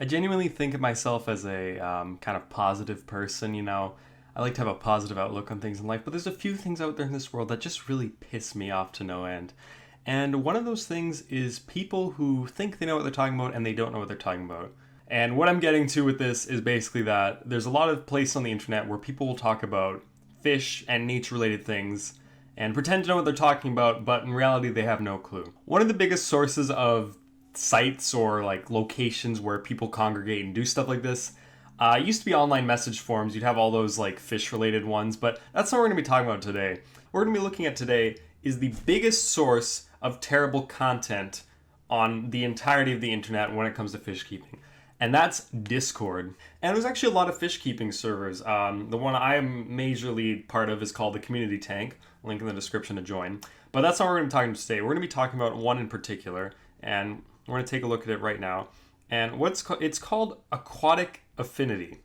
I genuinely think of myself as a kind of positive person, you know. I like to have a positive outlook on things in life, but there's a few things out there in this world that just really piss me off to no end. And one of those things is people who think they know what they're talking about and they don't know what they're talking about. And what I'm getting to with this is basically that there's a lot of places on the internet where people will talk about fish and nature related things and pretend to know what they're talking about, but in reality, they have no clue. One of the biggest sources of sites or like locations where people congregate and do stuff like this. It used to be online message forums. You'd have all those like fish related ones, but that's not what we're going to be talking about today. What we're going to be looking at today is the biggest source of terrible content on the entirety of the internet when it comes to fish keeping. And that's Discord. And there's actually a lot of fish keeping servers. The one I am majorly part of is called the Community Tank. Link in the description to join. But that's not what we're going to be talking about today. We're going to be talking about one in particular, and we're going to take a look at it right now. And it's called Aquatic Affinity.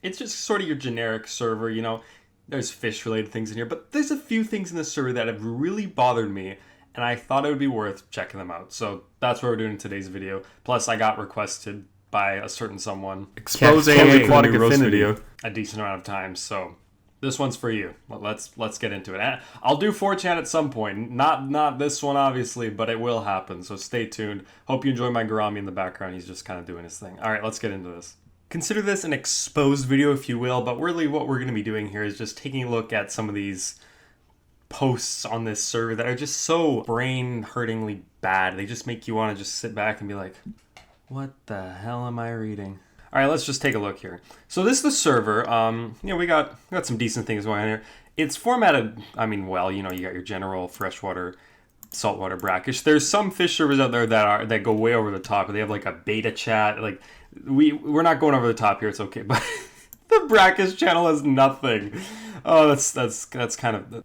It's just sort of your generic server, you know. There's fish related things in here, but there's a few things in this server that have really bothered me, and I thought it would be worth checking them out. So that's what we're doing in today's video. Plus, I got requested by a certain someone exposing Aquatic Affinity a decent amount of times. So this one's for you. Let's get into it. I'll do 4chan at some point. Not this one, obviously, but it will happen. So stay tuned. Hope you enjoy my Garami in the background. He's just kind of doing his thing. All right, let's get into this. Consider this an exposed video, if you will, but really what we're going to be doing here is just taking a look at some of these posts on this server that are just so brain-hurtingly bad. They just make you want to just sit back and be like, what the hell am I reading? All right, let's just take a look here. So this is the server. We got some decent things going on here. It's formatted, well, you got your general freshwater, saltwater, brackish. There's some fish servers out there that go way over the top. They have like a beta chat. Like we're not going over the top here. It's okay, but the brackish channel has nothing. Oh, that's kind of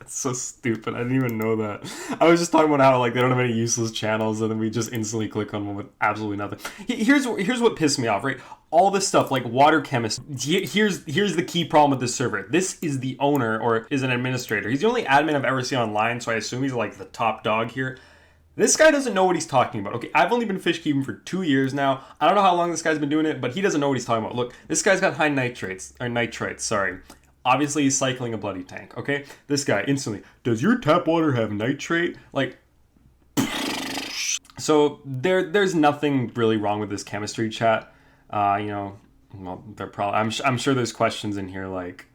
it's so stupid. I didn't even know that. I was just talking about how like they don't have any useless channels, and then we just instantly click on one with absolutely nothing. Here's what pissed me off, right? All this stuff like water chemistry. Here's the key problem with this server. This is the owner or is an administrator. He's the only admin I've ever seen online, so I assume he's like the top dog here. This guy doesn't know what he's talking about. Okay, I've only been fish keeping for 2 years now. I don't know how long this guy's been doing it, but he doesn't know what he's talking about. Look, this guy's got high nitrites. Obviously, he's cycling a bloody tank, okay? This guy, instantly, does your tap water have nitrate? Like, so there's nothing really wrong with this chemistry chat. Well, they're probably, I'm sure there's questions in here like,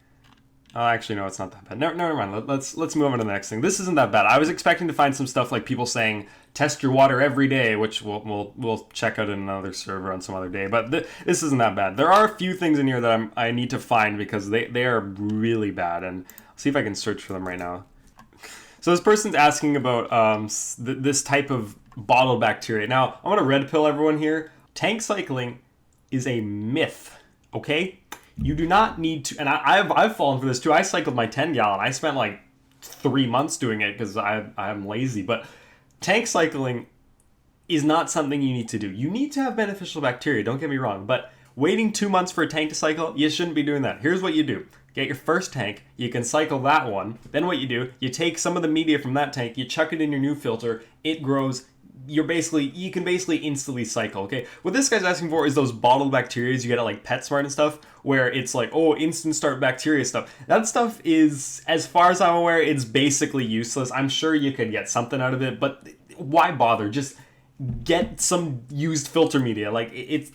oh, actually, no, it's not that bad. Never mind. Let's move on to the next thing. This isn't that bad. I was expecting to find some stuff like people saying test your water every day, which we'll check out in another server on some other day. But this isn't that bad. There are a few things in here that I need to find because they are really bad, and I'll see if I can search for them right now. So this person's asking about this type of bottle bacteria. Now I'm gonna red pill everyone here. Tank cycling is a myth. Okay. You do not need to, and I've fallen for this too. I cycled my 10 gallon. I spent like 3 months doing it because I'm lazy. But tank cycling is not something you need to do. You need to have beneficial bacteria, don't get me wrong. But waiting 2 months for a tank to cycle, you shouldn't be doing that. Here's what you do. Get your first tank, you can cycle that one. Then what you do, you take some of the media from that tank, you chuck it in your new filter, it grows. You can basically instantly cycle, okay? What this guy's asking for is those bottled bacteria you get at like PetSmart and stuff, where it's like, oh, instant start bacteria stuff. That stuff is, as far as I'm aware, it's basically useless. I'm sure you could get something out of it, but why bother? Just get some used filter media. Like, it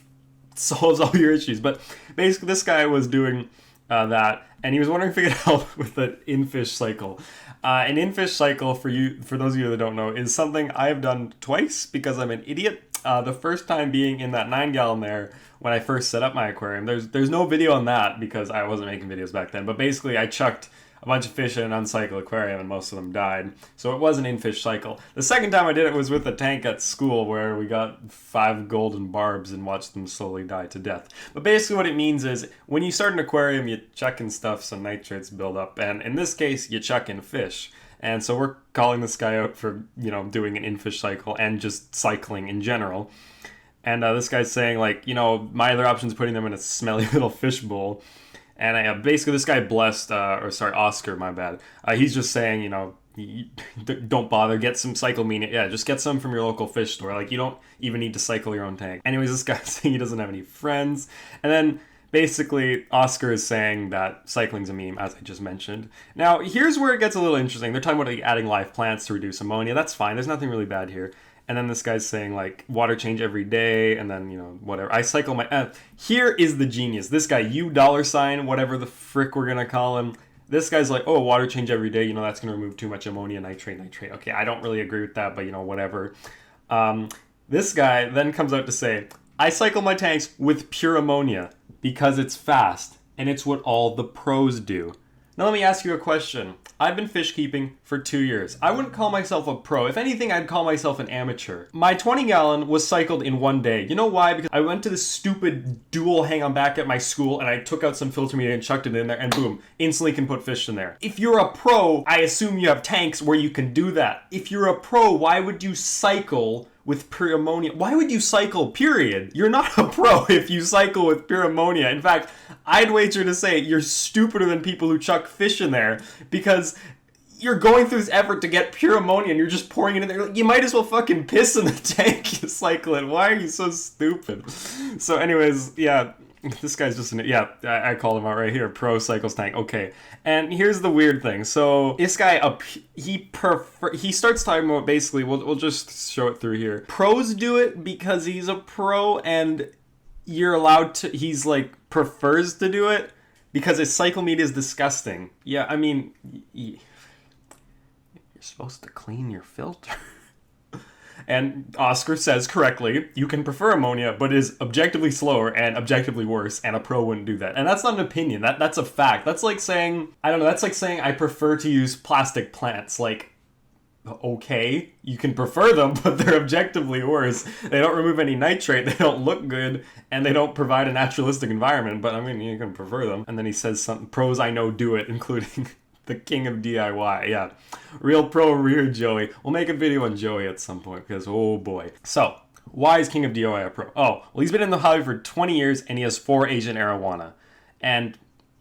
solves all your issues. But basically, this guy was doing that, and he was wondering if he could help with the in-fish cycle. An in-fish cycle, for those of you that don't know, is something I've done twice because I'm an idiot. The first time being in that 9 gallon there when I first set up my aquarium. There's no video on that because I wasn't making videos back then. But basically, I chucked a bunch of fish in an uncycled aquarium and most of them died. So it was an in-fish cycle. The second time I did it was with a tank at school where we got 5 golden barbs and watched them slowly die to death. But basically what it means is when you start an aquarium, you chuck in stuff so nitrates build up. And in this case, you chuck in fish. And so we're calling this guy out for, doing an in-fish cycle and just cycling in general. And this guy's saying like, my other option is putting them in a smelly little fish bowl. And basically this guy Oscar, my bad. He's just saying, don't bother. Get some cyclamine. Yeah, just get some from your local fish store. Like, you don't even need to cycle your own tank. Anyways, this guy's saying he doesn't have any friends. And then basically, Oscar is saying that cycling's a meme, as I just mentioned. Now, here's where it gets a little interesting. They're talking about like, adding live plants to reduce ammonia. That's fine. There's nothing really bad here. And then this guy's saying, like, water change every day, and then, whatever. I cycle my... here is the genius. This guy, $, whatever the frick we're going to call him. This guy's like, oh, water change every day. That's going to remove too much ammonia, nitrate. Okay, I don't really agree with that, but, whatever. This guy then comes out to say, I cycle my tanks with pure ammonia because it's fast, and it's what all the pros do. Now let me ask you a question. I've been fish keeping for 2 years. I wouldn't call myself a pro. If anything, I'd call myself an amateur. My 20-gallon was cycled in 1 day. You know why? Because I went to this stupid dual hang-on back at my school and I took out some filter media and chucked it in there and boom, instantly can put fish in there. If you're a pro, I assume you have tanks where you can do that. If you're a pro, why would you cycle with pure ammonia? Why would you cycle, period? You're not a pro if you cycle with pure ammonia. In fact, I'd wager to say you're stupider than people who chuck fish in there because you're going through this effort to get pure ammonia and you're just pouring it in there. You might as well fucking piss in the tank you cycle it. Why are you so stupid? So anyways, yeah, this guy's just I called him out right here. Pro cycles tank. Okay. And here's the weird thing. So this guy he starts talking about basically, we'll just show it through here. Pros do it because he's a pro and you're allowed to, he's like prefers to do it because his cycle media is disgusting. Yeah, I mean, you're supposed to clean your filter. And Oscar says correctly, you can prefer ammonia, but it is objectively slower and objectively worse, and a pro wouldn't do that. And that's not an opinion, that's a fact. That's like saying, I don't know, that's like saying I prefer to use plastic plants. Like, okay, you can prefer them, but they're objectively worse. They don't remove any nitrate, they don't look good, and they don't provide a naturalistic environment, but I mean, you can prefer them. And then he says some pros I know do it, including the king of DIY. Yeah, real pro rear Joey. We'll make a video on Joey at some point because oh boy. So why is king of DIY a pro? Oh, well, he's been in the hobby for 20 years and he has 4 Asian arowana. And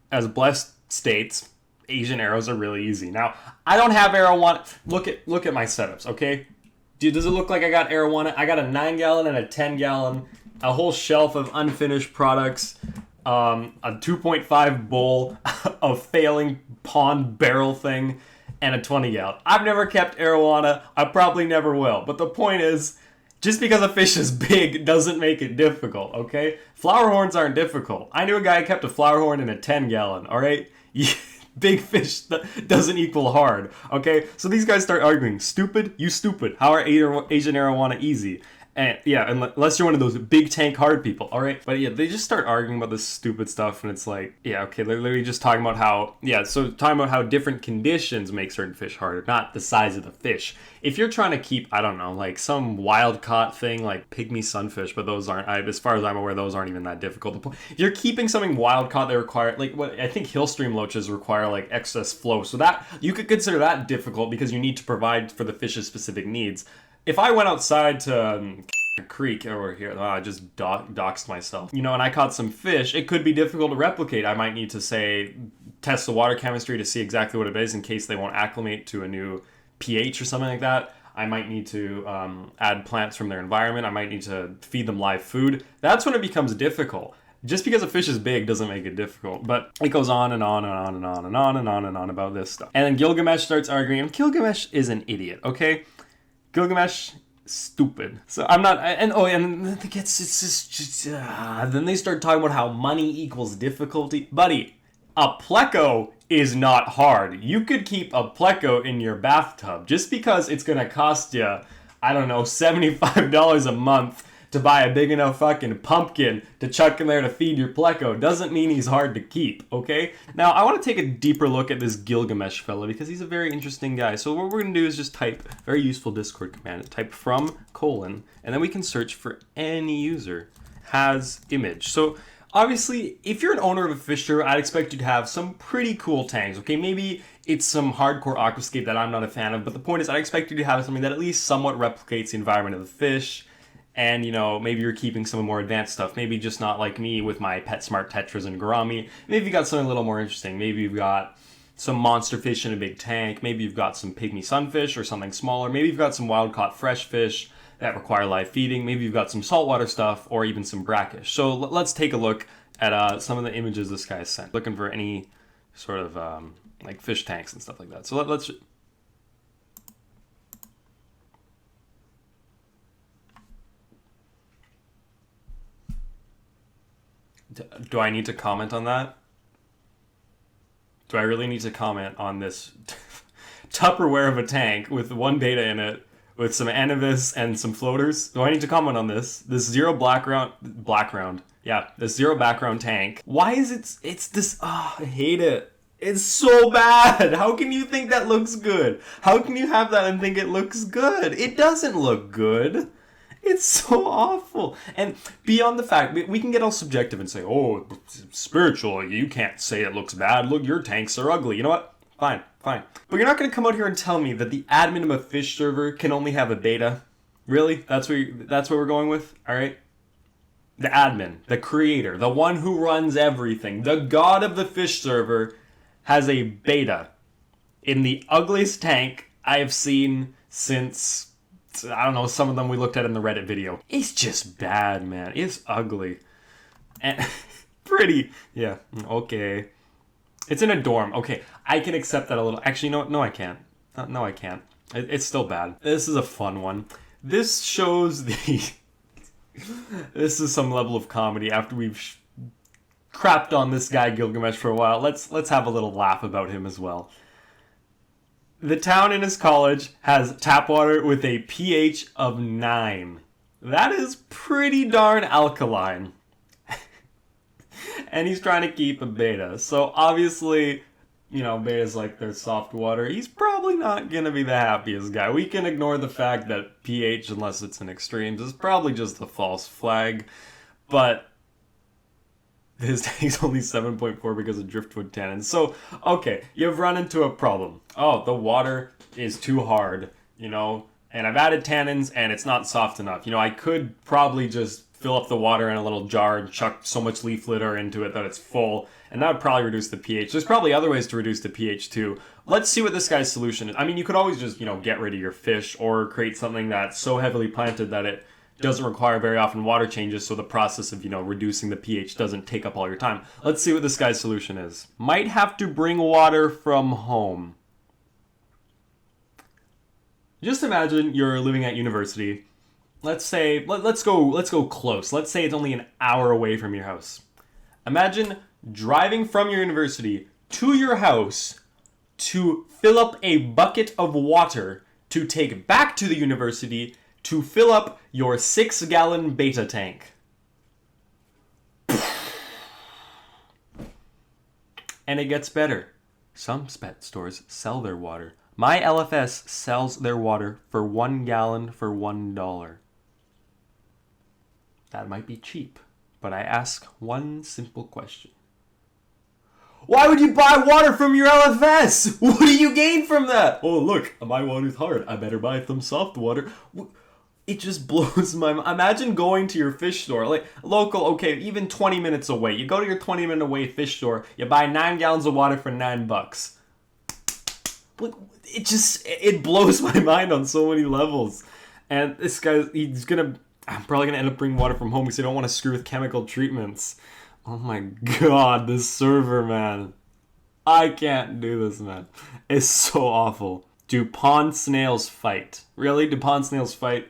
as Blessed states, Asian arrows are really easy. Now, I don't have arowana. Look at my setups, okay? Dude, does it look like I got arowana? I got a 9-gallon and a 10-gallon, a whole shelf of unfinished products. A 2.5 bowl, a failing pond barrel thing, and a 20-gallon. I've never kept arowana. I probably never will. But the point is, just because a fish is big doesn't make it difficult, okay? Flower horns aren't difficult. I knew a guy who kept a flower horn in a 10-gallon, all right? Big fish doesn't equal hard, okay? So these guys start arguing. Stupid? You stupid. How are Asian arowana easy? And yeah, unless you're one of those big tank hard people, all right? But yeah, they just start arguing about this stupid stuff, and it's like, yeah, okay, they're literally just talking about how, talking about how different conditions make certain fish harder, not the size of the fish. If you're trying to keep, I don't know, like some wild caught thing like pygmy sunfish, but those aren't, as far as I'm aware, those aren't even that difficult. If you're keeping something wild caught, they require, like, what I think hill stream loaches require like excess flow. So that, you could consider that difficult because you need to provide for the fish's specific needs. If I went outside to a creek over here, I just doxed myself, and I caught some fish, it could be difficult to replicate. I might need to, say, test the water chemistry to see exactly what it is in case they won't acclimate to a new pH or something like that. I might need to add plants from their environment. I might need to feed them live food. That's when it becomes difficult. Just because a fish is big doesn't make it difficult, but it goes on and on and on and on and on and on and on about this stuff. And then Gilgamesh starts arguing, and Gilgamesh is an idiot, okay? Gilgamesh, stupid. So I'm not, and it gets, it's just then they start talking about how money equals difficulty. Buddy, a pleco is not hard. You could keep a pleco in your bathtub. Just because it's gonna cost you, I don't know, $75 a month to buy a big enough fucking pumpkin to chuck in there to feed your pleco doesn't mean he's hard to keep, okay? Now, I want to take a deeper look at this Gilgamesh fella because he's a very interesting guy. So what we're going to do is just type, very useful Discord command, type from : and then we can search for any user has image. So obviously, if you're an owner of a fisher, I'd expect you to have some pretty cool tanks, okay? Maybe it's some hardcore aquascape that I'm not a fan of, but the point is I expect you to have something that at least somewhat replicates the environment of the fish. And, maybe you're keeping some more advanced stuff. Maybe just not like me with my PetSmart Tetras and Gourami. Maybe you got something a little more interesting. Maybe you've got, some monster fish in a big tank. Maybe you've got some pygmy sunfish or something smaller. Maybe you've got some wild-caught fresh fish that require live feeding. Maybe you've got some saltwater stuff or even some brackish. So let's take a look at some of the images this guy sent. Looking for any sort of like fish tanks and stuff like that. So let's... Do I need to comment on that? Do I really need to comment on this Tupperware of a tank with one beta in it, with some anavis and some floaters? Do I need to comment on this? This zero background. Yeah, this zero background tank. Why is it's this, I hate it. It's so bad. How can you think that looks good? How can you have that and think it looks good? It doesn't look good. It's so awful. And beyond the fact, we can get all subjective and say, oh, spiritual, you can't say it looks bad. Look, your tanks are ugly. You know what? Fine. But you're not going to come out here and tell me that the admin of a fish server can only have a beta. Really? That's what we're going with? All right? The admin, the creator, the one who runs everything, the god of the fish server has a beta in the ugliest tank I have seen since... I don't know, some of them we looked at in the Reddit video. It's just bad, man. It's ugly. And pretty. Yeah, okay. It's in a dorm. Okay, I can accept that a little. Actually, no, I can't. No, I can't. It's still bad. This is a fun one. This shows the... This is some level of comedy after we've crapped on this guy Gilgamesh for a while. Let's have a little laugh about him as well. The town in his college has tap water with a pH of 9. That is pretty darn alkaline. And he's trying to keep a beta. So obviously, beta's like their soft water. He's probably not going to be the happiest guy. We can ignore the fact that pH, unless it's in extremes, is probably just a false flag. But... his tank's only 7.4 because of driftwood tannins. So, okay, you've run into a problem. Oh, the water is too hard, and I've added tannins and it's not soft enough. I could probably just fill up the water in a little jar and chuck so much leaf litter into it that it's full, and that would probably reduce the pH. There's probably other ways to reduce the pH too. Let's see what this guy's solution is. I mean, you could always just, get rid of your fish or create something that's so heavily planted that it doesn't require very often water changes, so the process of, reducing the pH doesn't take up all your time. Let's see what this guy's solution is. Might have to bring water from home. Just imagine you're living at university. Let's say, let's go close. Let's say it's only an hour away from your house. Imagine driving from your university to your house to fill up a bucket of water to take back to the university to fill up your 6-gallon beta tank. And it gets better. Some pet stores sell their water. My LFS sells their water for 1 gallon for $1. That might be cheap, but I ask one simple question. Why would you buy water from your LFS? What do you gain from that? Oh, look, my water's hard. I better buy some soft water. It just blows my mind. Imagine going to your fish store, like local, okay, even 20 minutes away. You go to your 20-minute away fish store, you buy 9 gallons of water for $9. It blows my mind on so many levels. And this guy, I'm probably going to end up bringing water from home because I don't want to screw with chemical treatments. Oh my god, this server, man. I can't do this, man. It's so awful. Do pond snails fight? Really? Do pond snails fight?